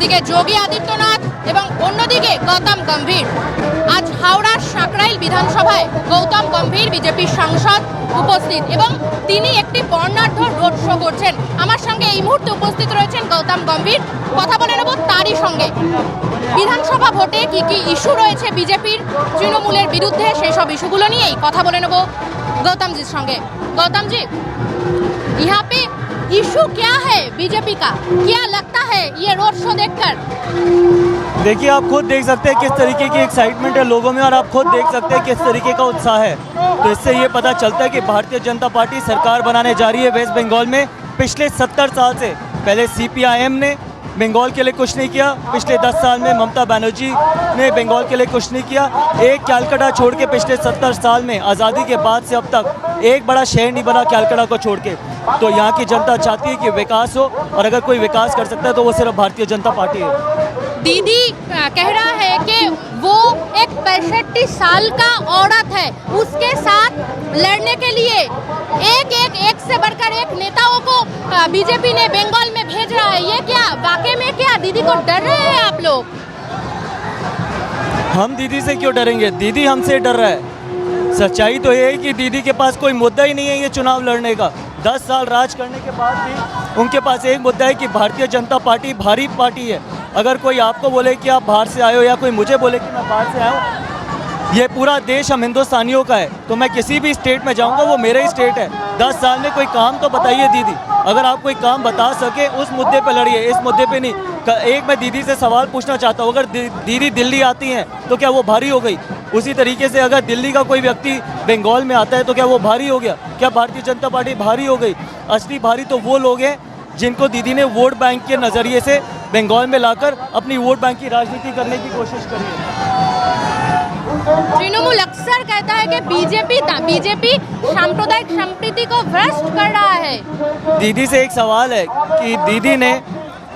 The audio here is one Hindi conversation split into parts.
একদিকে যোগী আদিত্যনাথ এবং অন্যদিকে গৌতম গম্ভীর। আজ হাওড়ার সাঁকরাইল বিধানসভায় গৌতম গম্ভীর বিজেপির সাংসদ উপস্থিত এবং তিনি একটি বর্ণাঢ্য রোড শো করছেন। আমার সঙ্গে এই মুহূর্তে উপস্থিত রয়েছেন গৌতম গম্ভীর। কথা বলে নেব তারই সঙ্গে। বিধানসভা ভোটে কি কি ইস্যু রয়েছে বিজেপির তৃণমূলের বিরুদ্ধে, সেই সব ইস্যুগুলো নিয়েই কথা বলে নেব गौतम संगे। गौतम जी, यहाँ पे इशू क्या है बीजेपी का, क्या लगता है ये रोड शो देखकर? देखिए, आप खुद देख सकते हैं किस तरीके की एक्साइटमेंट है लोगों में और आप खुद देख सकते हैं किस तरीके का उत्साह है। तो इससे ये पता चलता है कि भारतीय जनता पार्टी सरकार बनाने जा रही है वेस्ट बंगाल में। पिछले 70 साल से पहले CPIM ने बंगाल के लिए कुछ नहीं किया, पिछले 10 साल में ममता बनर्जी ने बंगाल के लिए कुछ नहीं किया। एक कैलकाटा छोड़ के पिछले 70 साल में आज़ादी के बाद से अब तक एक बड़ा शहर नहीं बना कैलकाटा को छोड़ के। तो यहाँ की जनता चाहती है कि विकास हो और अगर कोई विकास कर सकता है तो वो सिर्फ भारतीय जनता पार्टी है। दीदी कह रहा है कि वो एक 65 साल का औरत है, उसके साथ लड़ने के लिए एक से बढ़कर एक नेताओं को बीजेपी ने बंगाल में भेज रहा है। ये क्या वाकई में क्या दीदी को डर रहे हैं आप लोग? हम दीदी से क्यों डरेंगे, दीदी हमसे डर रहा है। सच्चाई तो ये है कि दीदी के पास कोई मुद्दा ही नहीं है ये चुनाव लड़ने का। 10 साल राज करने के बाद भी उनके पास एक मुद्दा है कि भारतीय जनता पार्टी भारी पार्टी है। अगर कोई आपको बोले कि आप बाहर से आए हो या कोई मुझे बोले कि मैं बाहर से आया हूँ, ये पूरा देश हम हिंदुस्तानियों का है। तो मैं किसी भी स्टेट में जाऊँगा वो मेरा ही स्टेट है। 10 साल में कोई काम तो बताइए दीदी, अगर आप कोई काम बता सके उस मुद्दे पे लड़िए, इस मुद्दे पे नहीं। एक मैं दीदी से सवाल पूछना चाहता हूँ, अगर दीदी दिल्ली आती हैं तो क्या वो भारी हो गई? उसी तरीके से अगर दिल्ली का कोई व्यक्ति बंगाल में आता है तो क्या वो भारी हो गया? क्या भारतीय जनता पार्टी भारी हो गई? असली भारी तो वो लोग हैं जिनको दीदी ने वोट बैंक के नज़रिए से बंगाल में लाकर अपनी वोट बैंक की राजनीति करने की कोशिश करी है। तृणमूल अक्सर कहता है कि बीजेपी सांप्रदायिक संप्रीति को भ्रष्ट कर रहा है। दीदी से एक सवाल है कि दीदी ने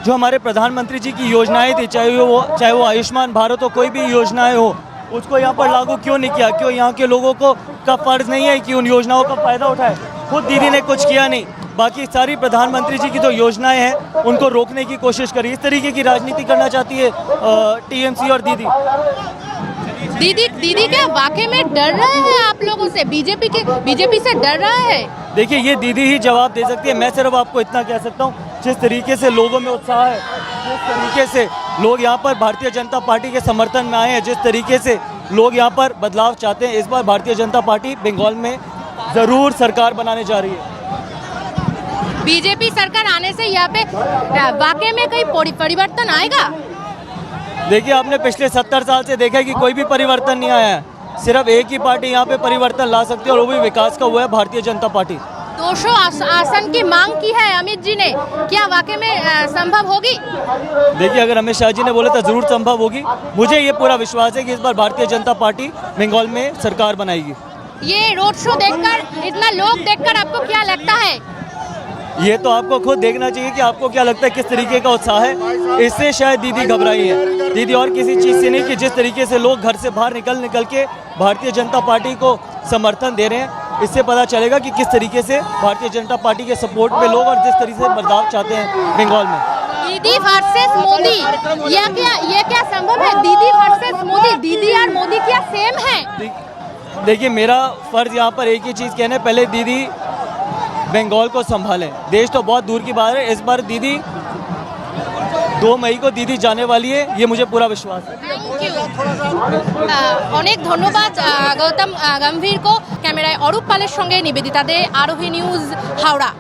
जो हमारे प्रधानमंत्री जी की योजनाएं थी, चाहे वो आयुष्मान भारत हो, कोई भी योजनाएं हो, उसको यहाँ पर लागू क्यों नहीं किया? क्यों यहाँ के लोगों को का फर्ज नहीं है कि उन योजनाओं का फ़ायदा उठाए? खुद दीदी ने कुछ किया नहीं, बाकी सारी प्रधानमंत्री जी की जो योजनाएं हैं उनको रोकने की कोशिश करी। इस तरीके की राजनीति करना चाहती है TMC और दीदी। दीदी क्या वाकई में डर रहे हैं आप लोगों से? बीजेपी से डर रहा है? देखिए, ये दीदी ही जवाब दे सकती है। मैं सिर्फ आपको इतना कह सकता हूँ, जिस तरीके से लोगों में उत्साह है, जिस तरीके से लोग यहाँ पर भारतीय जनता पार्टी के समर्थन में आए हैं, जिस तरीके से लोग यहाँ पर बदलाव चाहते हैं, इस बार भारतीय जनता पार्टी बंगाल में ज़रूर सरकार बनाने जा रही है। बीजेपी सरकार आने से यहाँ पे वाकई में कोई परिवर्तन आएगा? देखिए, आपने पिछले 70 साल से देखा है कि कोई भी परिवर्तन नहीं आया है। सिर्फ एक ही पार्टी यहाँ पे परिवर्तन ला सकती है और वो भी विकास का, वो है भारतीय जनता पार्टी। 200 आसन की मांग की है अमित जी ने, क्या वाकई में संभव होगी? देखिए, अगर अमित शाह जी ने बोला तो जरूर संभव होगी। मुझे ये पूरा विश्वास है कि इस बार भारतीय जनता पार्टी बंगाल में सरकार बनाएगी। ये रोड शो देखकर, इतना लोग देखकर आपको क्या लगता है? ये तो आपको खुद देखना चाहिए कि आपको क्या लगता है, किस तरीके का उत्साह है। इससे शायद दीदी घबराई है। दीदी और किसी चीज़ से नहीं कि जिस तरीके से लोग घर से बाहर निकल के भारतीय जनता पार्टी को समर्थन दे रहे हैं, इससे पता चलेगा कि किस तरीके से भारतीय जनता पार्टी के सपोर्ट में लोग और जिस तरीके से बदलाव चाहते हैं बंगाल में। दीदी वर्सेस मोदी, ये क्या संभव है? दीदी वर्सेस मोदी, दीदी और मोदी क्या सेम है? देखिए, मेरा फर्ज यहाँ पर एक ही चीज़ कहना है, पहले दीदी बंगाल को संभालें। देश तो बहुत दूर की बात है। इस बार दीदी 2 मई को दीदी जाने वाली है, ये मुझे पूरा विश्वास है। অনেক ধন্যবাদ গৌতম গম্ভীর को। ক্যামেরায় অরূপ পালের সঙ্গে নিবেদিতা দে, আরোহী নিউজ, হাওড়া।